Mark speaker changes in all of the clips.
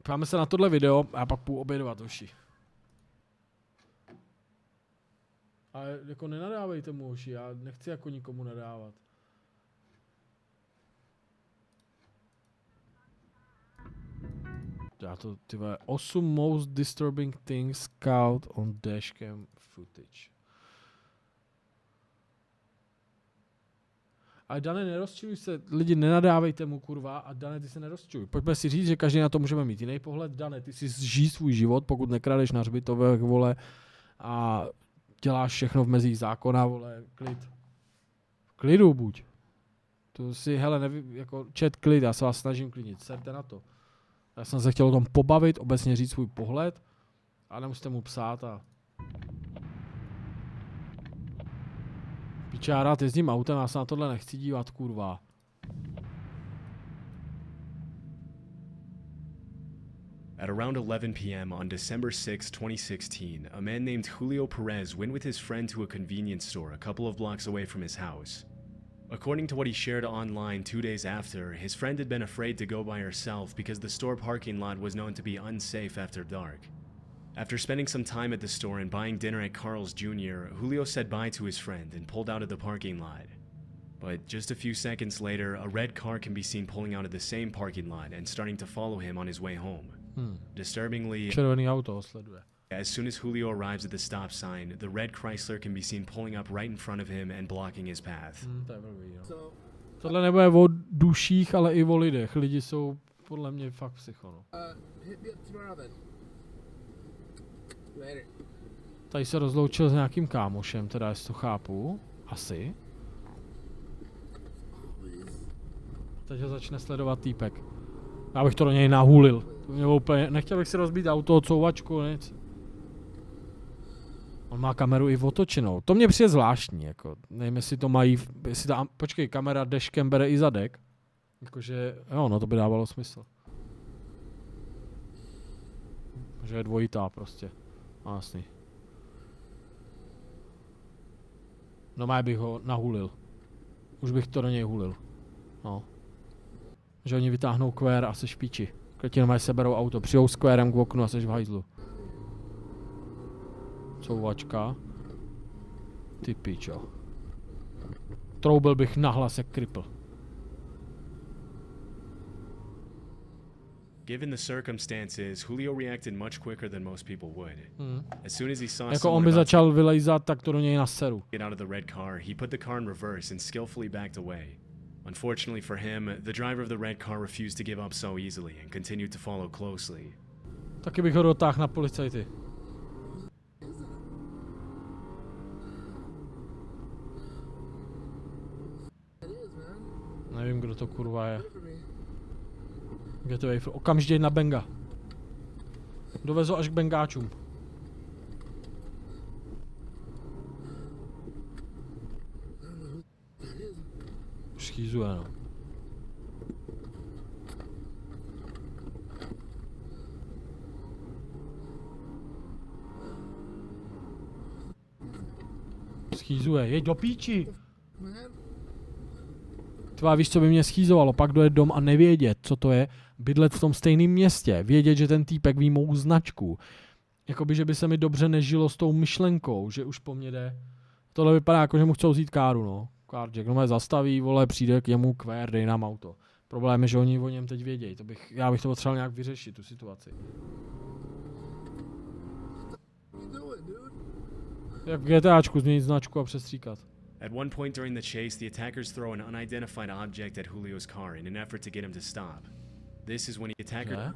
Speaker 1: Páme se na tohle video a pak půjdu obědovat, hoši. Ale jako nenadávejte mu, hoši, já nechci jako nikomu nadávat. Já to, ty vole, 8 most disturbing things scout on dashcam footage. Ale Dane, nerozčiluj se, lidi, nenadávejte mu, kurva, a Dane, ty se nerozčiluj. Pojďme si říct, že každý na to můžeme mít jiný pohled. Dane, ty si žij svůj život, pokud nekradeš na hřbitovech, vole, a děláš všechno v mezích zákona, vole, klid. V klidu buď. To si, hele, nevím, jako chat klid, já se vás snažím klidnit, serte na to. Já jsem se chtěl o tom pobavit, obecně říct svůj pohled, a nemusíte mu psát a... Piče, já rád jezdím autem, já se na tohle nechci dívat, kurva.
Speaker 2: At around 11 p.m. on December 6, 2016, a man named Julio Perez went with his friend to a convenience store a couple of blocks away from his house. According to what he shared online 2 days after, his friend had been afraid to go by herself because the store parking lot was known to be unsafe after dark. After spending some time at the store and buying dinner at Carl's Jr., Julio said bye to his friend and pulled out of the parking lot. But just a few seconds later, a red car can be seen pulling out of the same parking lot and starting to follow him on his way home. Disturbingly,
Speaker 1: Červený auto sleduje.
Speaker 2: as soon as Julio arrives at the stop sign, the red Chrysler can be seen pulling up right in front of him and blocking his path.
Speaker 1: To je blbý, no. Tohle nebude o duších, ale i o lidech. Lidi jsou podle mě fakt psycho, no. Tady se rozloučil s nějakým kámošem, teda jestli to chápu. Asi. Teď ho začne sledovat týpek. Já bych to do něj nahulil. To mě úplně, nechtěl bych si rozbít auto, odsouvačku, nic. On má kameru i otočenou. To mě přijde zvláštní, jako. Nevím, jestli to mají, jestli ta, počkej, kamera dashcam bere i zadek. Jakože, jo, no to by dávalo smysl. Že je dvojitá prostě. Jasný. No má bych ho nahulil. Už bych to do něj hulil. No. Že oni vytáhnou kvér a seš v píči. Kretino mají seberou auto, přijou s kvérem k oknu a seš v hajzlu. Couvačka. Ty pičo. Troubil bych nahlas jak kripl.
Speaker 2: Given the circumstances, Julio reacted much quicker than most people would. As soon as he saw
Speaker 1: Jako on
Speaker 2: someone
Speaker 1: by
Speaker 2: about
Speaker 1: začal vylejzat, tak to do něj naseru.
Speaker 2: to get out of the red car, he put the car in reverse and skillfully backed away. Unfortunately for him, the driver of the red car refused to give up so easily and continued to follow closely.
Speaker 1: Taky bych ho dotáhl na policajty. Nevím, kdo to kurva je. Kde to je? Okamžitě na benga. Dovezu až k bengáčům. Schýzuje, no. Schýzuje, jeď do píči! Tvá víš, co by mě schýzovalo, pak dojet dom a nevědět, co to je, bydlet v tom stejném městě, vědět, že ten týpek ví mou značku. Jakoby, že by se mi dobře nežilo s tou myšlenkou, že už po mně jde. Tohle vypadá jako, že mu chcou vzít káru, no. Kárček, no mě zastaví, vole, přijde k němu kvér, dej nám auto. Problém je, že oni o něm teď vědějí, já bych to potřeboval nějak vyřešit, tu situaci. Jak v GTAčku změnit značku a přestříkat.
Speaker 2: At one point during the chase, the attackers throw an unidentified object at Julio's car in an effort to get him to stop. This is when the attacker...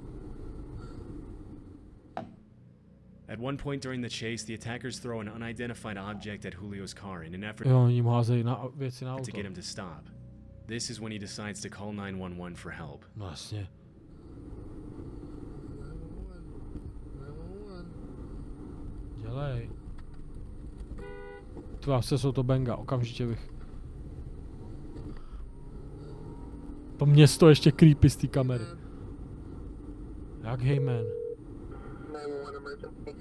Speaker 2: At one point during the chase, the attackers throw an unidentified object at Julio's car in an effort
Speaker 1: to
Speaker 2: get him to stop. This is when he decides to call 911 for help.
Speaker 1: No jasně. Dělej. Tvá jsou to benga, okamžitě bych. To město ještě creepy z té kamery. Jak hej man.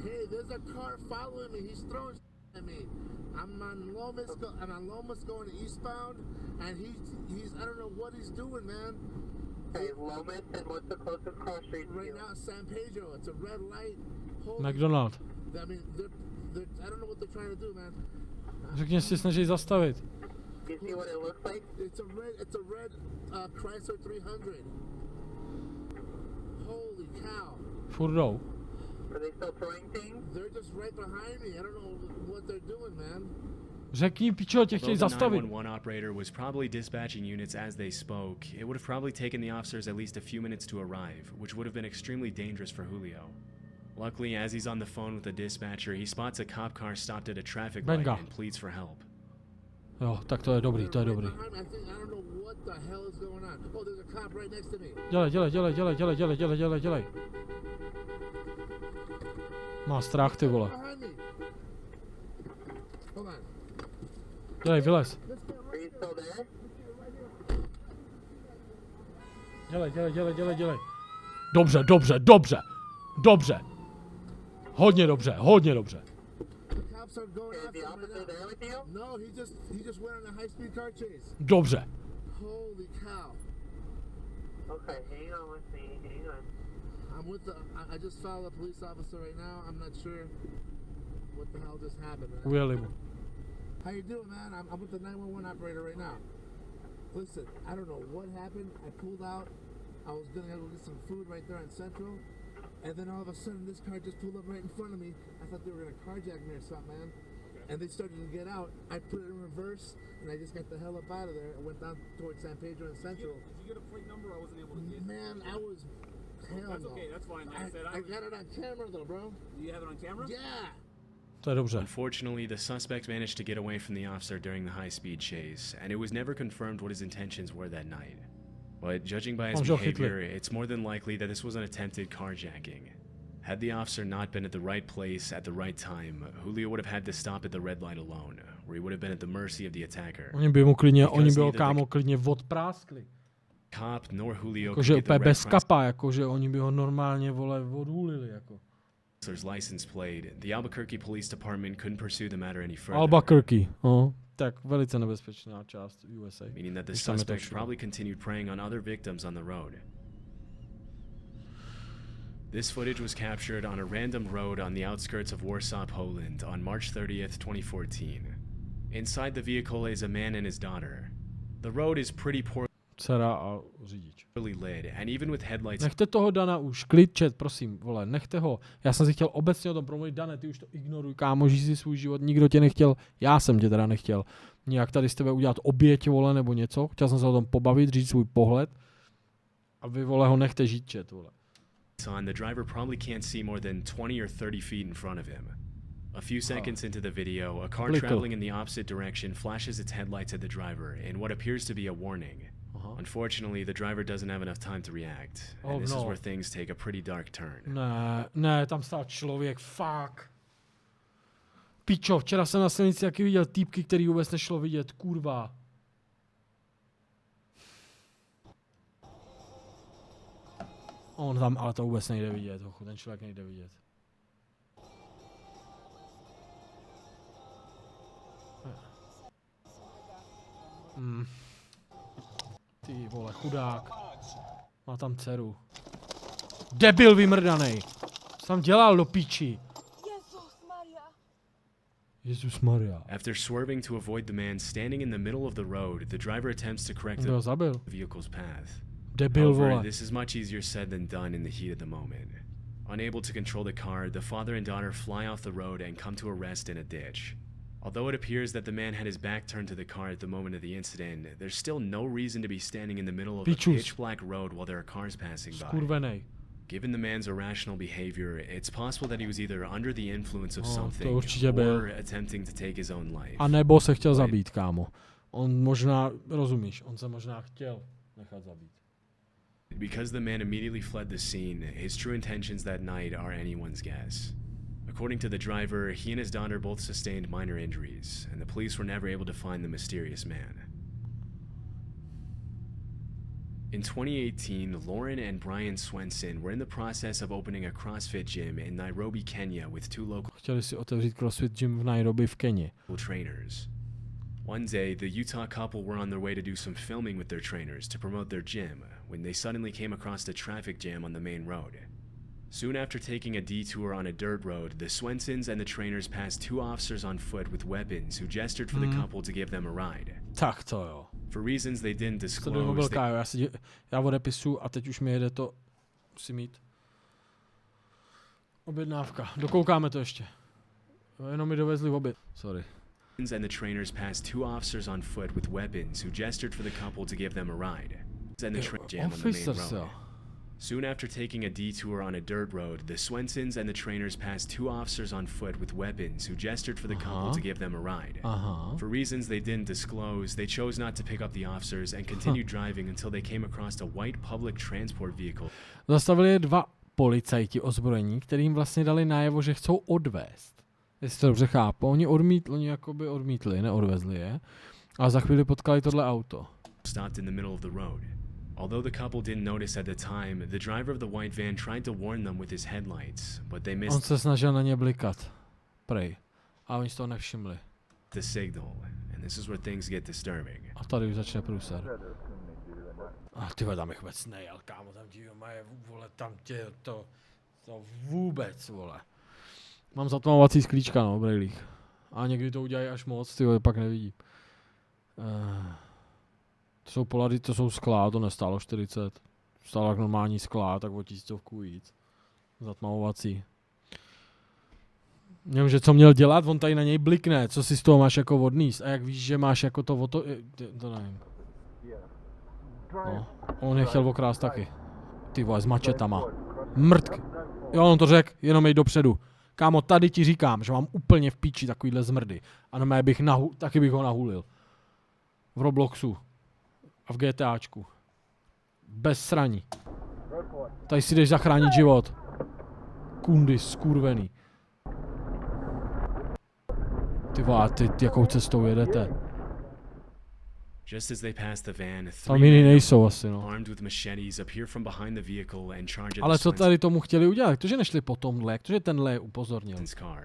Speaker 3: Hey, there's a car following me. He's throwing at me. I'm on Lomas going eastbound, and he's I don't know what he's doing, man.
Speaker 4: Okay, Lomas, and what's the closest cross street to
Speaker 3: Right
Speaker 4: you?
Speaker 3: now, San Pedro. It's a red light. Holy
Speaker 1: McDonald.
Speaker 3: I mean, I don't know what they're trying to do, man.
Speaker 1: Řekni, že si snaží zastavit.
Speaker 4: Do you see what it looks like?
Speaker 3: It's a red Chrysler 300. Holy cow.
Speaker 1: Furt jdou.
Speaker 4: Are they still throwing things?
Speaker 3: They're just right behind me. I don't know what they're doing, man.
Speaker 1: Řekni, pičo, tě chtějí
Speaker 2: Although the
Speaker 1: zastavit.
Speaker 2: 911 operator was probably dispatching units as they spoke, it would have probably taken the officers at least a few minutes to arrive, which would have been extremely dangerous for Julio. Luckily, as he's on the phone with the dispatcher, he spots a cop car stopped at a traffic light
Speaker 1: Benga.
Speaker 2: and pleads for help.
Speaker 1: Jo, tak to je dobrý, to je
Speaker 3: They're
Speaker 1: dobrý.
Speaker 3: right behind me. I don't know what the hell is going on. Oh, there's a cop right next to me.
Speaker 1: Dělej. Má strach, ty vole.
Speaker 3: Behind me. Hold on.
Speaker 1: Dělej, vylez.
Speaker 4: Are you still there?
Speaker 1: Dělej. Dobře. Hodně dobře.
Speaker 3: The cops are going
Speaker 4: Is
Speaker 3: after
Speaker 4: the
Speaker 3: me
Speaker 4: officer
Speaker 3: now.
Speaker 4: there with you?
Speaker 3: No, he just went on a high-speed car chase.
Speaker 1: Dobře.
Speaker 3: Holy cow.
Speaker 4: Okay, hang on with me, hang on.
Speaker 3: I'm with the. I just followed a police officer right now. I'm not sure what the hell just happened, man.
Speaker 1: Ujeli mu.
Speaker 3: How you doing, man? I'm with the 911 operator right now. Listen, I don't know what happened. I pulled out. I was gonna go get some food right there on Central, and then all of a sudden this car just pulled up right in front of me. I thought they were gonna carjack me or something, man. And they started to get out. I put it in reverse, and I just got the hell up out of there. I went down towards San Pedro and Central.
Speaker 5: Did you get a plate number? I wasn't able to get.
Speaker 3: Man, I was. Hell
Speaker 5: That's
Speaker 3: no.
Speaker 5: okay. That's fine. Like I said,
Speaker 3: I got it on camera though, bro.
Speaker 5: Do you have it on camera?
Speaker 3: Yeah.
Speaker 1: To je dobře.
Speaker 2: Unfortunately, the suspect managed to get away from the officer during the high-speed chase, and it was never confirmed what his intentions were that night. But judging by his
Speaker 1: Bonjour,
Speaker 2: behavior,
Speaker 1: Hitler.
Speaker 2: it's more than likely that this was an attempted carjacking. Had the officer not been at the right place at the right time, Julio would have had to stop at the red light alone, where he would have been at the mercy of the attacker.
Speaker 1: Oni by ho kámo klidně odpráskli.
Speaker 2: Cop nor Julio could
Speaker 1: Jakože
Speaker 2: get the
Speaker 1: úplně
Speaker 2: red
Speaker 1: bez kapa, jakože oni by ho normálně, vole, odhulili, jako.
Speaker 2: officer's license plate. The Albuquerque Police Department couldn't pursue the matter any further.
Speaker 1: Albuquerque, tak velice nebezpečná část USA.
Speaker 2: Meaning that the
Speaker 1: Když tam je to
Speaker 2: suspect
Speaker 1: všude.
Speaker 2: probably continued preying on other victims on the road. This footage was captured on a random road on the outskirts of Warsaw, Poland on March 30th, 2014. Inside the vehicle is a man and his daughter. The road is pretty
Speaker 1: Dcera a řidič.
Speaker 2: poorly lit, and even with headlights
Speaker 1: Nechte toho Dana už, klid chat, prosím, vole, nechte ho. Já jsem si chtěl obecně o tom promluvit, Dane, ty už to ignoruj, kámo, žij si svůj život, nikdo tě nechtěl, já jsem tě teda nechtěl. Nějak tady z tebe udělat oběť, vole, nebo něco, chtěl jsem se o tom pobavit, říct svůj pohled a vy, vole, ho nechte žít, chat, vole.
Speaker 2: on, the driver probably can't see more than 20 or 30 feet in front of him. A few seconds into the video, a car
Speaker 1: Unikl.
Speaker 2: traveling in the opposite direction flashes its headlights at the driver in what appears to be a warning. Unfortunately, the driver doesn't have enough time to react, and this is where things take a pretty dark turn.
Speaker 1: Ne, tam stál člověk, fuck. Pičo, včera jsem na silnici taky viděl týpky, který vůbec nešlo vidět, kurva. On tam, ale to vůbec nejde vidět, ten člověk nejde vidět. Ty vole, chudák. Má tam dceru. Debil vymrdanej. Co tam dělal do píči? Jezus Maria.
Speaker 2: After swerving to avoid the man standing in the middle of the road, the driver attempts to correct
Speaker 1: On ho
Speaker 2: the
Speaker 1: zabil.
Speaker 2: vehicle's path.
Speaker 1: Debil,
Speaker 2: However,
Speaker 1: vole.
Speaker 2: this is much easier said than done in the heat of the moment. Unable to control the car, the father and daughter fly off the road and come to a rest in a ditch. Although it appears that the man had his back turned to the car at the moment of the incident, there's still no reason to be standing in the middle of a pitch black road while there are cars passing by.
Speaker 1: Skurvenej.
Speaker 2: Given the man's irrational behavior, it's possible that he was either under the influence of
Speaker 1: to
Speaker 2: something
Speaker 1: určitě byl.
Speaker 2: or attempting to take his own life.
Speaker 1: A nebo se chtěl zabít, kámo. On možná, rozumíš, on se možná chtěl nechat zabít.
Speaker 2: Because the man immediately fled the scene, his true intentions that night are anyone's guess. According to the driver, he and his daughter both sustained minor injuries, and the police were never able to find the mysterious man. In 2018, Lauren and Brian Swenson were in the process of opening a CrossFit gym in Nairobi, Kenya with two local
Speaker 1: Chtěli si otevřít CrossFit gym v Nairobi v Keni.
Speaker 2: trainers. One day, the Utah couple were on their way to do some filming with their trainers to promote their gym when they suddenly came across a traffic jam on the main road. Soon after taking a detour on a dirt road, the Swensons and the trainers passed 2 officers on foot with weapons who gestured for the couple to give them a ride.
Speaker 1: Tak to jo.
Speaker 2: For reasons they didn't
Speaker 1: Sleduji
Speaker 2: disclose,
Speaker 1: mobilka, jo. Já odepisu a teď už mi jede to. Musím mít. Objednávka. Dokoukáme to ještě. Jenom mi dovezli oběd. Sorry.
Speaker 2: and the trainers passed 2 officers on foot with weapons who gestured for the couple to give them a ride. And the jam on the main road. Soon after taking a detour on a dirt road, the Swensons and the trainers passed 2 officers on foot with weapons who gestured for the couple to give them a ride. For reasons they didn't disclose, they chose not to pick up the officers and continued driving until they came across a white public transport vehicle.
Speaker 1: Zastavili je 2 policajti ozbrojení, kterým vlastně dali najevo, že chcou odvést. Jestli to dobře chápu, oni jakoby odmítli, neodvezli je. A za chvíli potkali tohle auto.
Speaker 2: Stopped in the middle of the road. Although the couple didn't notice at the time, the driver of the white van tried to warn them with his headlights, but they missed
Speaker 1: On se snažil na ně blikat. Prej. A oni si to nevšimli.
Speaker 2: the signal, and this is where things get disturbing.
Speaker 1: A tady už začne průser. A ty tam bych vůbec nejel, kámo, tam ti mají, vole, tam tě to vůbec, vole. Mám zatmavovací sklíčka, no, brejlích. A někdy to udělají až moc, ty pak nevidím. To jsou polady, to jsou skla, to nestálo 40. Stálo jak normální skla, tak o 1000 víc. Zatmavovací. Nevím, že co měl dělat, on tady na něj blikne, co si z toho máš jako odníst. A jak víš, že máš jako to to nevím. No, on je chtěl okrást taky. Ty vole, s mačetama. Mrtk. Jo, on to řekl, jenom jej dopředu. Kámo, tady ti říkám, že mám úplně v píči takovýhle zmrdy. A no taky bych ho nahulil. V Robloxu. A v GTAčku. Bez sraní. Tady si jdeš zachránit život. Kundy, skurvený. Ty vole, ty jakou cestou jedete?
Speaker 2: Just as they passed the van, 3
Speaker 1: Tam jiný
Speaker 2: men
Speaker 1: nejsou asi, no.
Speaker 2: armed with machetes appear from behind the vehicle and charge at
Speaker 1: Ale
Speaker 2: the
Speaker 1: co tady tomu chtěli udělat? Jak to, že nešli po tomhle? Jak to, že tenhle je upozornil?
Speaker 2: Swenson's car.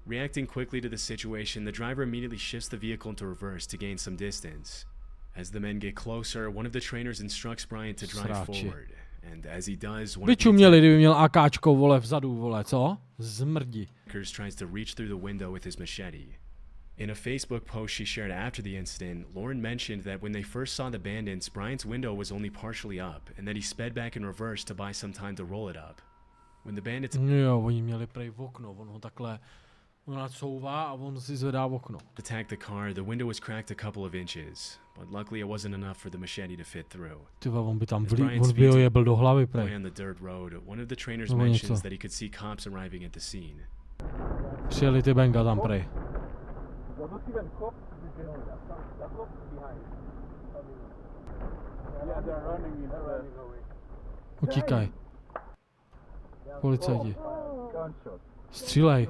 Speaker 2: Reacting quickly to the situation, the driver immediately shifts the vehicle into reverse to gain some distance. As the men get closer, one of the trainers instructs Brian to drive
Speaker 1: Sráči.
Speaker 2: forward, and as he does, one of
Speaker 1: Byču
Speaker 2: the
Speaker 1: měli, kdyby měl AKčko, vole, vzadu, vole, co? Zmrdi.
Speaker 2: attackers tries to reach through the window with his machete. In a Facebook post she shared after the incident, Lauren mentioned that when they first saw the bandits, Brian's window was only partially up, and that he sped back in reverse to buy some time to roll it up. When the bandits
Speaker 1: Jo, oni měli prej v okno, on ho takhle, on nacouvá a on si zvedá v okno.
Speaker 2: attacked the car, the window was cracked a couple of inches, but luckily it wasn't enough for the machete to fit through.
Speaker 1: Ty vole, on by tam
Speaker 2: Brian's
Speaker 1: on by ho
Speaker 2: speeds
Speaker 1: jebl do hlavy,
Speaker 2: Way
Speaker 1: prej.
Speaker 2: on the dirt road, one of the trainers
Speaker 1: No,
Speaker 2: mentions
Speaker 1: něco.
Speaker 2: that he could see cops arriving at the scene.
Speaker 1: Přijeli ty benga tam, prej. Utíkaj. Policajti. Střílej.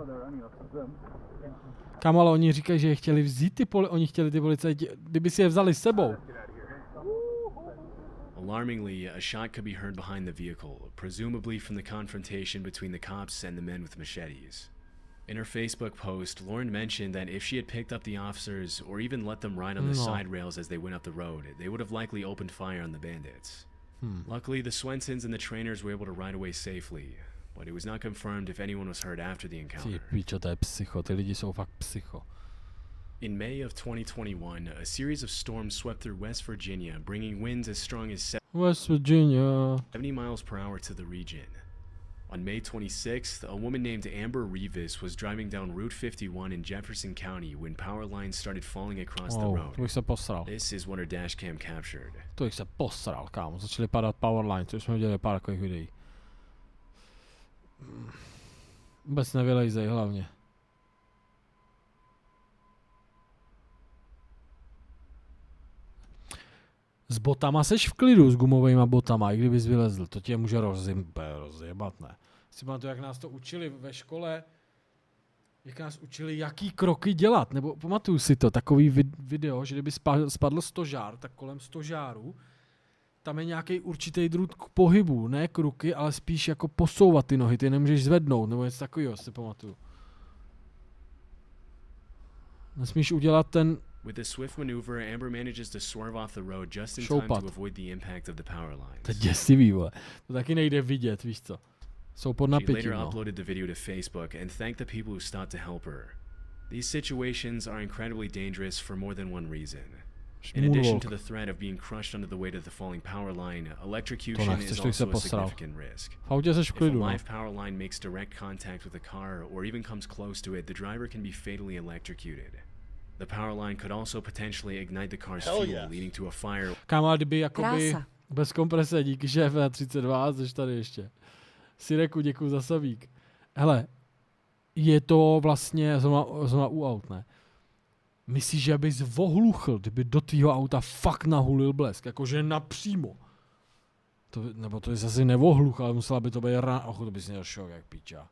Speaker 1: Kam, ale oni říkají, že je chtěli vzít oni chtěli ty policajti, kdyby si je vzali s sebou.
Speaker 2: Alarmingly, a shot could be heard behind the vehicle, presumably from the confrontation between the cops and the men with machetes. In her Facebook post, Lauren mentioned that if she had picked up the officers or even let them ride on the side rails as they went up the road, they would have likely opened fire on the bandits. Luckily, the Swensons and the trainers were able to ride away safely, but it was not confirmed if anyone was hurt after the
Speaker 1: Ty
Speaker 2: encounter.
Speaker 1: píčo, to je psycho, ty lidi jsou fakt psycho.
Speaker 2: In May of 2021, a series of storms swept through West Virginia, bringing winds as strong as
Speaker 1: West Virginia.
Speaker 2: 70 miles per hour to the region. On May 26th, a woman named Amber Revis was driving down Route 51 in Jefferson County when power lines started falling across the road.
Speaker 1: To bych se posral.
Speaker 2: This is what her dashcam captured.
Speaker 1: To bych se posral, kámo. Začaly padat powerline, což jsme viděli pár takových videí. Vůbec nevylejzej hlavně. S botama seš v klidu, s gumovejma botama, i kdybys vylezl, to tě může rozjebat, ne? Si pamatuju, jak nás to učili ve škole, jak nás učili, jaký kroky dělat, nebo pamatuju si to, takový video, že kdyby spadl stožár, tak kolem stožáru, tam je nějaký určitý druh k pohybu, ne k ruky, ale spíš jako posouvat ty nohy, ty nemůžeš zvednout, nebo něco takového, si pamatuju. Nesmíš udělat ten
Speaker 2: With a swift maneuver, Amber manages to swerve off the road just in time to avoid the impact of the power lines.
Speaker 1: To je děsivý, vole. To taky nejde vidět, víš co. Jsou pod napětím,
Speaker 2: She later uploaded the video to Facebook and thanked the people who stopped to help her. These situations are incredibly dangerous for more than one reason. In addition to the threat of being crushed under the weight of the falling power line, electrocution is also a significant risk. If a live power line makes direct contact with a car or even comes close to it, the driver can be fatally electrocuted. The power line could also potentially ignite the car's fuel, leading to a fire.
Speaker 1: Kámo, kdyby jakoby bez komprese, díky šéfe 32, jsi tady ještě. Sireku, děkuji za sabík. Hele, je to vlastně zrovna u aut, ne? Myslíš, že bys vohluchl, kdyby do tvýho auta fakt nahulil blesk, jakože napřímo. Nebo to je zase nevohluch, ale musela by to být rána. Ochu, to bys měl šok, jak piča.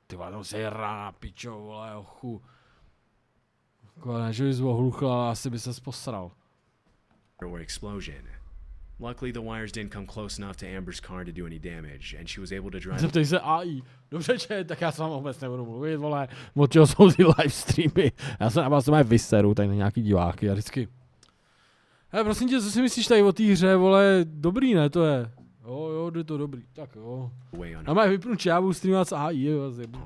Speaker 1: Ty to se rána, pičo, vole, ochu. Ne, že bys vohluchl, ale asi by ses posral.
Speaker 2: Or explosion. Luckily, the wires didn't come close enough to Amber's car to do any damage, and she was able to drive.
Speaker 1: Zeptej se AI. Dobře, že, tak já s vám vůbec nebudu mluvit, vole, od čeho jsou ty live streamy. Já se na vás mají vyseru, tady na nějaký diváky a vždycky. Hele, prosím tě, co si myslíš tady o té hře, vole, dobrý, ne, to je. Jo, je to dobrý, tak jo. A mají vypnout, já budu streamovat s AI, jo, zebu.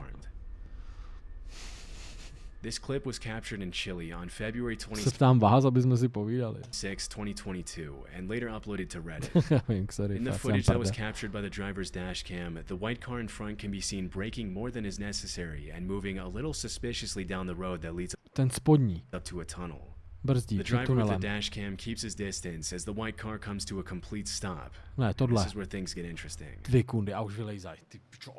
Speaker 2: This clip was captured in Chile on February 26,
Speaker 1: Se ptám vás, aby jsme si povídali.
Speaker 2: 2022, and later uploaded to Reddit. In the footage that was captured by the driver's dash cam, the white car in front can be seen braking more than is necessary and moving a little suspiciously down the road that leads
Speaker 1: ten spodní
Speaker 2: up to a tunnel.
Speaker 1: Brzdí,
Speaker 2: the driver with the dash cam keeps his distance as the white car comes to a complete stop.
Speaker 1: Ne, tohle.
Speaker 2: This is where things get interesting.
Speaker 1: 2 kundy a už vylejzaj. Ty pičo.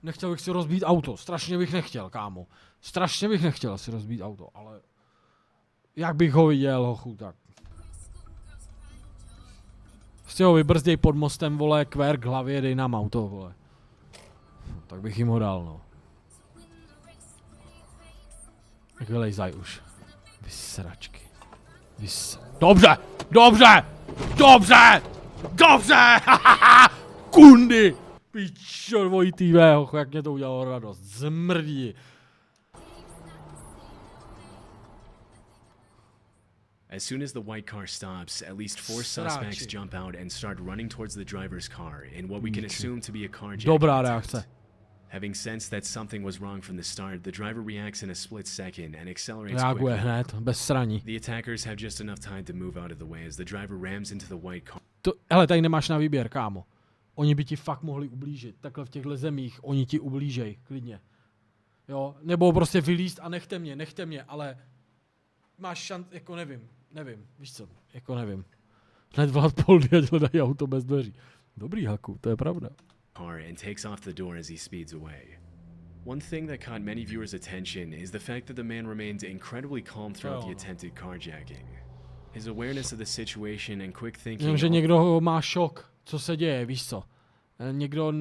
Speaker 1: Nechtěl bych si rozbít auto, strašně bych nechtěl, kámo. Strašně bych nechtěl si rozbít auto, ale jak bych ho viděl, hochu, tak. Prostě ho vybrzděj pod mostem, vole, kvér k hlavě, dej nám auto, vole. Tak bych jim ho dal, no. Tak vylejzaj už. Vysračky. Dobře! Dobře! Dobře! Dobře! Kundy! Pičo, dvojitý hochu, jak mě to udělalo radost. Zmrdí.
Speaker 2: As soon as the white car stops, at least 4 suspects jump out and start running towards the driver's car in what we can assume to be a carjacking.
Speaker 1: Dobrá reakce.
Speaker 2: Having sensed that something was wrong from the start, the driver reacts in a split second and accelerates
Speaker 1: reaguje
Speaker 2: quickly.
Speaker 1: hned, bez sraní.
Speaker 2: The attackers have just enough time to move out of the way as the driver rams into the white car.
Speaker 1: Hele, tady nemáš na výběr, kámo. Oni by ti fakt mohli ublížit. Takhle v těchto zemích oni ti ublížej, klidně. Jo, nebo prostě vylízt a nechte mě, ale máš šanci, jako nevím, víš co, jako nevím. Hned volat poldy, ať hledají auto bez dveří. Dobrý, Haku, to je pravda.
Speaker 2: And takes off the door as he speeds away. One thing that caught many viewers' attention is the fact that the man remained incredibly calm throughout the attempted carjacking. His awareness of the situation and quick thinking.
Speaker 1: Vím, že někdo má šok, co se děje, víš co. Někdo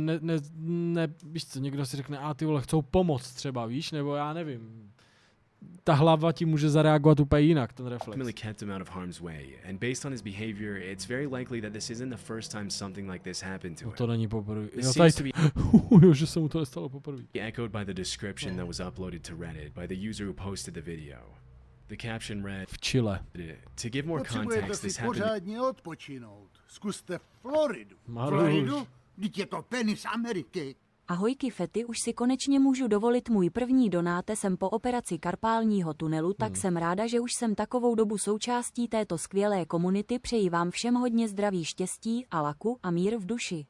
Speaker 1: víš co, někdo si řekne, ty vole, chcou pomoct třeba, víš, nebo já nevím. Ta hlava ti může zareagovat úplně jinak, ten reflex.
Speaker 2: Kept him out of harm's way, and based on his behavior, it's very likely that this isn't the first time something like this happened to him.
Speaker 1: To není poprvé.
Speaker 2: Jo,
Speaker 1: že se mu to nestalo poprvé.
Speaker 2: Echoed by the description that was uploaded to Reddit by the user who posted the video. The caption read,
Speaker 1: v Chile.
Speaker 2: To give more context, this happened.
Speaker 6: Pořádně odpočinout. Zkuste Floridu.
Speaker 1: Floridu?
Speaker 6: Vždyť je to penis Ameriky.
Speaker 7: Ahojky Fety, už si konečně můžu dovolit můj první donáte, jsem po operaci karpálního tunelu, tak jsem ráda, že už jsem takovou dobu součástí této skvělé komunity, přeji vám všem hodně zdraví, štěstí a laku a mír v duši.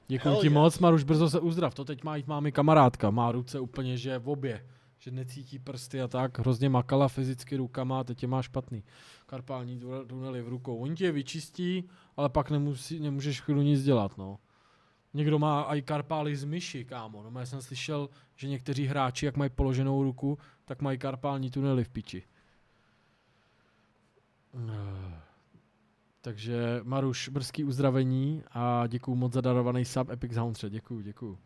Speaker 1: Děkuji ti moc, Maruš, brzo se uzdrav, to teď má jít mámi kamarádka, má ruce úplně, že v obě, že necítí prsty a tak, hrozně makala fyzicky rukama a teď je má špatný. Karpální tunely v rukou, oni tě je vyčistí, ale pak nemůžeš chvíli nic dělat, no. Někdo má i karpály z myši, kámo. No, já jsem slyšel, že někteří hráči, jak mají položenou ruku, tak mají karpální tunely v piči. Takže Maruš, brzký uzdravení a děkuju moc za darovaný sub Epic Soundtrack. Děkuju.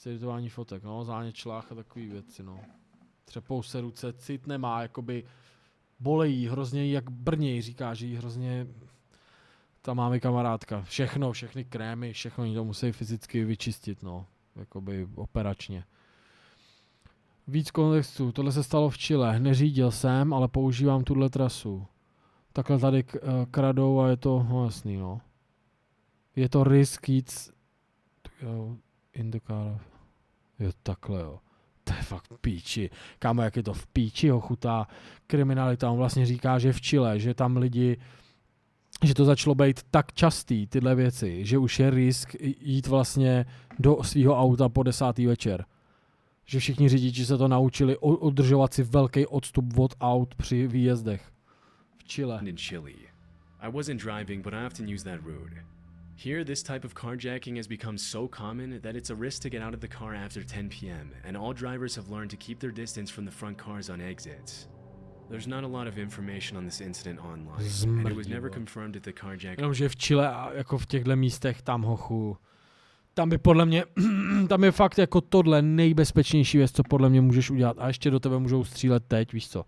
Speaker 1: Editování fotek, no, zánět šlách a takový věci, no. Třepou se ruce, cit nemá, jakoby bolejí, hrozně jak brněj, říká, že jí hrozně... Tam máme kamarádka. Všechny krémy, všechno oni to musí fyzicky vyčistit, no. Jakoby operačně. Víc kontextu. Tohle se stalo v Chile. Neřídil jsem, ale používám tuhle trasu. Takhle tady kradou a je to, no jasný, no. Je to risk jít in the car. Jo, takhle, jo. To je fakt píči. Kámo, jak je to v píči, ho chutá kriminalita. On vlastně říká, že v Chile, že tam lidi, že to začalo být tak častý, tyhle věci, že už je risk jít vlastně do svého auta po 10. večer. Že všichni řidiči se to naučili udržovat si velký odstup od aut při výjezdech. V Chile.
Speaker 2: In Chile. I wasn't driving, but I often use that route. Here, this type of carjacking has become so common that it's a risk to get out of the car after 10 p.m., and all drivers have learned to keep their distance from the front cars on exits. There's not a lot of information on this incident online, and it was never confirmed that the carjacker...
Speaker 1: Jenomže v Chile a jako v těchto místech tam hochu, tam by podle mě, tam je fakt jako tohle nejbezpečnější věc, co podle mě můžeš udělat, a ještě do tebe můžou střílet teď, víš co.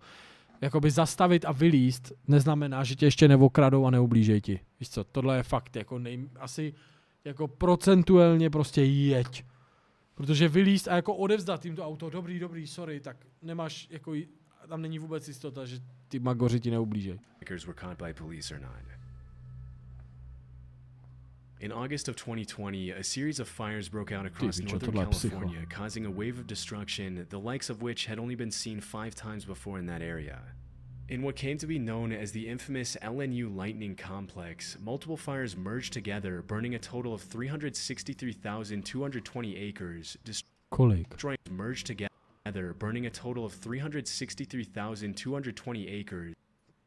Speaker 1: Jakoby zastavit a vylízt neznamená, že tě ještě neokradou a neublížej ti. Víš co, tohle je fakt jako asi jako procentuálně prostě jeď. Protože vylízt a jako odevzdat jim to auto, dobrý, sorry, tak nemáš jako, tam není vůbec jistota, že ty magoři ti neublížej.
Speaker 2: In August of 2020, a series of fires broke out across Northern California, causing a wave of destruction, the likes of which had only been seen 5 times before in that area. In what came to be known as the infamous LNU lightning complex, multiple fires merged together, burning a total of 363,220 acres, destroying merged together, burning a total of 363,220 acres.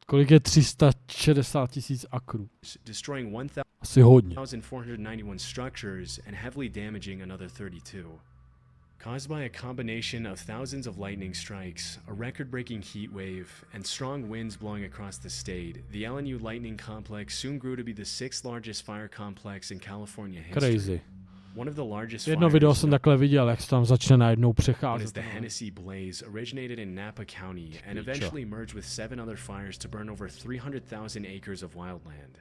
Speaker 1: Kolik je 360 000 akrů?
Speaker 2: Destroying
Speaker 1: asi hodně.
Speaker 2: 1,491 structures and heavily damaging another 32. Caused by a combination of thousands of lightning strikes, a record-breaking heat wave, and strong winds blowing across the state, the LNU lightning complex soon grew to be the 6th largest fire complex in California history.
Speaker 1: Crazy.
Speaker 2: One of the largest
Speaker 1: Jedno video jsem takhle viděl, jak se tam začne najednou přecházet.
Speaker 2: The Hennessy Blaze originated in Napa County and eventually merged with 7 other fires to burn over 300,000 acres of wildland.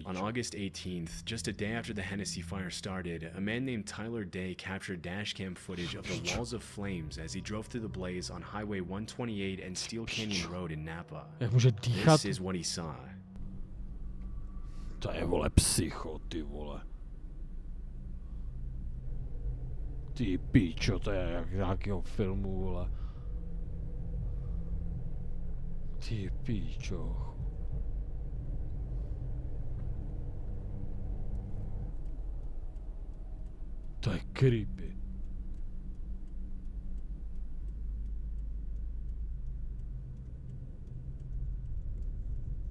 Speaker 2: On August 18th, just a day after the Hennessy fire started, a man named Tyler Day captured dashcam footage of the walls of flames as he drove through the blaze on Highway 128 and Steel Canyon Road in Napa.
Speaker 1: Jak může dýchat?
Speaker 2: This is what he saw.
Speaker 1: To je, vole, psycho, ty vole. Ty píčo, to je jak nějakého filmu, vole. Ty píčo. To je creepy.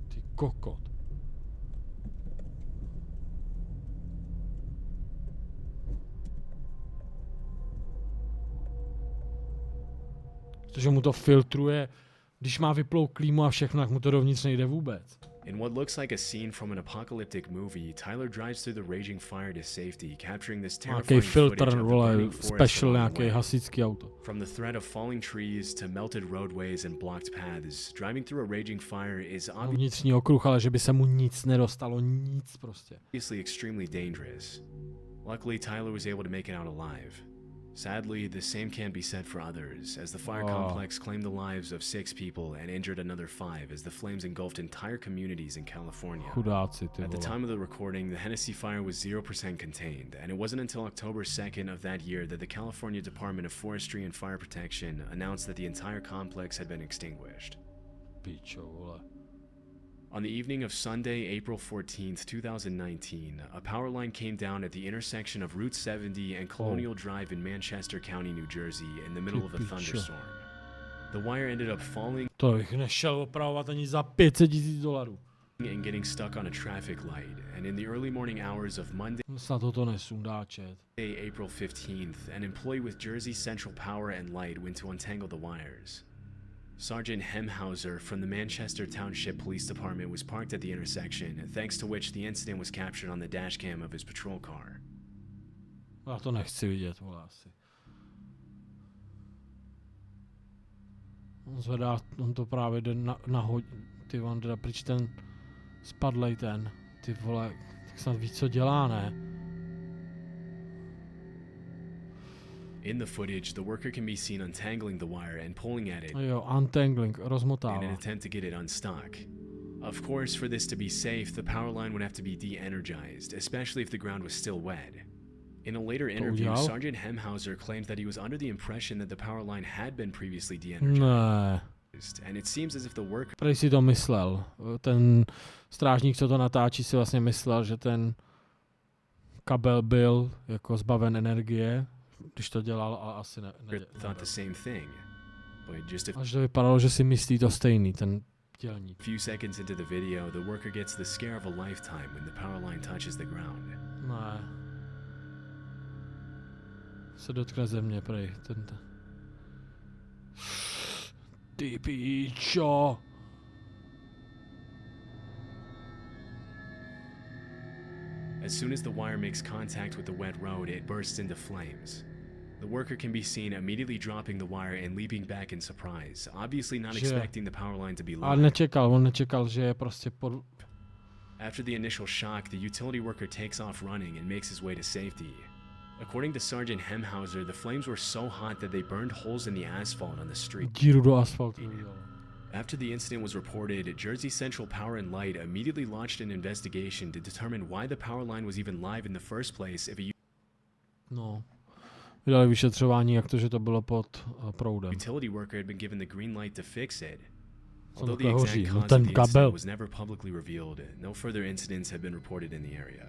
Speaker 1: Ty kokot. Protože mu to filtruje, když má vyplou klímu a všechno, tak mu to dovnitř nejde vůbec.
Speaker 2: In what looks like a scene from an apocalyptic movie, Tyler drives through the raging fire to safety, capturing this terrifying footage of the burning forest along the way.
Speaker 1: Hasičský auto.
Speaker 2: From the threat of falling trees to melted roadways and blocked paths, driving through a raging fire is
Speaker 1: vnitřní okruh, ale že by se mu nic nedostalo, nic prostě.
Speaker 2: Obviously extremely dangerous. Luckily, Tyler was able to make it out alive. Sadly, the same can't be said for others, as the fire complex claimed the lives of 6 people and injured another 5 as the flames engulfed entire communities in California.
Speaker 1: Chudáci, ty
Speaker 2: At the
Speaker 1: vole.
Speaker 2: time of the recording, the Hennessy fire was 0% contained, and it wasn't until October 2nd of that year that the California Department of Forestry and Fire Protection announced that the entire complex had been extinguished.
Speaker 1: Pičo, vole.
Speaker 2: On the evening of Sunday, April 14th, 2019, a power line came down at the intersection of Route 70 and Colonial Drive in Manchester County, New Jersey, in the middle of a thunderstorm. The wire ended up falling
Speaker 1: To bych nešel opravovat ani za $500,000.
Speaker 2: and getting stuck on a traffic light, and in the early morning hours of Monday,
Speaker 1: Snad to nesundá čet.
Speaker 2: April 15th, an employee with Jersey Central Power and Light went to untangle the wires. Sergeant Hemhauser from the Manchester Township Police Department was parked at the intersection, thanks to which the incident was captured on the dashcam of his patrol car.
Speaker 1: Já to nechci vidět, vole, asi. On zvedá, on to právě jde ty on jde pryč ten spadlej ten, ty vole, tak snad ví, co dělá, ne?
Speaker 2: In the footage, the worker can be seen untangling the wire and pulling at it
Speaker 1: Jo, untangling,
Speaker 2: in an
Speaker 1: rozmotává.
Speaker 2: attempt to get it unstuck. Of course, for this to be safe, the power line would have to be de-energized, especially if the ground was still wet. In a later interview,
Speaker 1: udělal?
Speaker 2: Sergeant Hemhauser claimed that he was under the impression that the power line had been previously de-energized,
Speaker 1: Ne,
Speaker 2: and it seems as if the worker
Speaker 1: prej si to myslel. Ten strážník, co to natáčí, si vlastně myslel, že ten kabel byl jako zbaven energie, když to dělal, ale asi ne.
Speaker 2: thought the same thing. But just a
Speaker 1: Až to vypadalo, že si myslí to stejný, ten dělník.
Speaker 2: few seconds into the video, the worker gets the scare of a lifetime when the power line touches the ground.
Speaker 1: Ne. Se dotkne země, prej. Ty píčo.
Speaker 2: As soon as the wire makes contact with the wet road, it bursts into flames. The worker can be seen immediately dropping the wire and leaping back in surprise, obviously not
Speaker 1: Že-
Speaker 2: expecting the power line to be
Speaker 1: Ale
Speaker 2: live.
Speaker 1: on nečekal, že je prostě pod...
Speaker 2: After the initial shock, the utility worker takes off running and makes his way to safety. According to Sergeant Hemhauser, the flames were so hot that they burned holes in the asphalt on the street.
Speaker 1: díru do asfaltu udělal.
Speaker 2: After the incident was reported, Jersey Central Power and Light immediately launched an investigation to determine why the power line was even live in the first place if a
Speaker 1: No. Vydali vyšetřování, jak to, že to bylo pod proudem.
Speaker 2: utility worker had been given the green light to fix it.
Speaker 1: Co
Speaker 2: Although the
Speaker 1: takhle
Speaker 2: exact
Speaker 1: hoří? No
Speaker 2: cause
Speaker 1: ten
Speaker 2: of the
Speaker 1: kabel.
Speaker 2: incident was never publicly revealed, no further incidents have been reported in the area.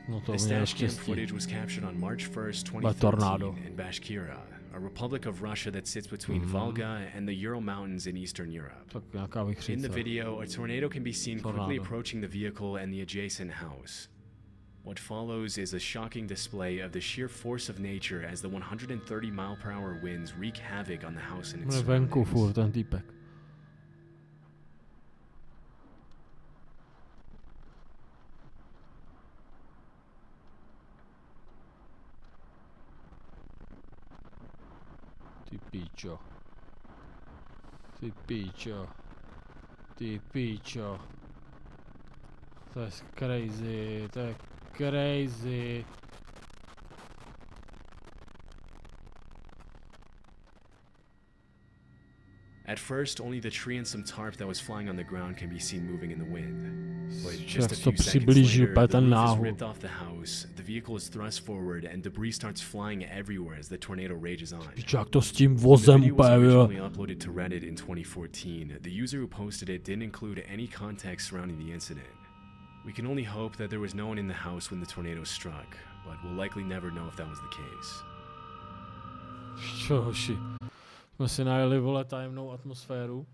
Speaker 1: No to
Speaker 2: The
Speaker 1: měl
Speaker 2: dash cam
Speaker 1: štěstí.
Speaker 2: footage was captured on March 1st,
Speaker 1: By tornado.
Speaker 2: 2013 in Bashkira, a republic of Russia that sits between Volga and the Ural Mountains in Eastern Europe.
Speaker 1: Tak nějaká
Speaker 2: In the
Speaker 1: vychříce.
Speaker 2: video, a tornado can be seen quickly
Speaker 1: Tornado.
Speaker 2: approaching the vehicle and the adjacent house. What follows is a shocking display of the sheer force of nature as the 130-mile-per-hour winds wreak havoc on the house and its
Speaker 1: Bude venku
Speaker 2: surroundings.
Speaker 1: furt ten týpek. Ty píčo. Ty píčo. Ty píčo. To je crazy, to je crazy.
Speaker 2: At first, only the tree and some tarp that was flying on the ground can be seen moving in the wind. But just a
Speaker 1: Jak to
Speaker 2: few seconds
Speaker 1: přiblíží
Speaker 2: later,
Speaker 1: úplně
Speaker 2: the
Speaker 1: ten
Speaker 2: roof is
Speaker 1: náhod.
Speaker 2: ripped off the house, the vehicle is thrust forward, and debris starts flying everywhere as the tornado rages on.
Speaker 1: Píčo, jak to s tím
Speaker 2: The
Speaker 1: vozem
Speaker 2: video was
Speaker 1: úplně, jo.
Speaker 2: originally uploaded to Reddit in 2014. The user who posted it didn't include any context surrounding the incident. We can only hope that there was no one in the house when the tornado struck, but we'll likely never know if that was the case.
Speaker 1: Čo, hoši. Jsme si najeli, vole, tajemnou atmosféru.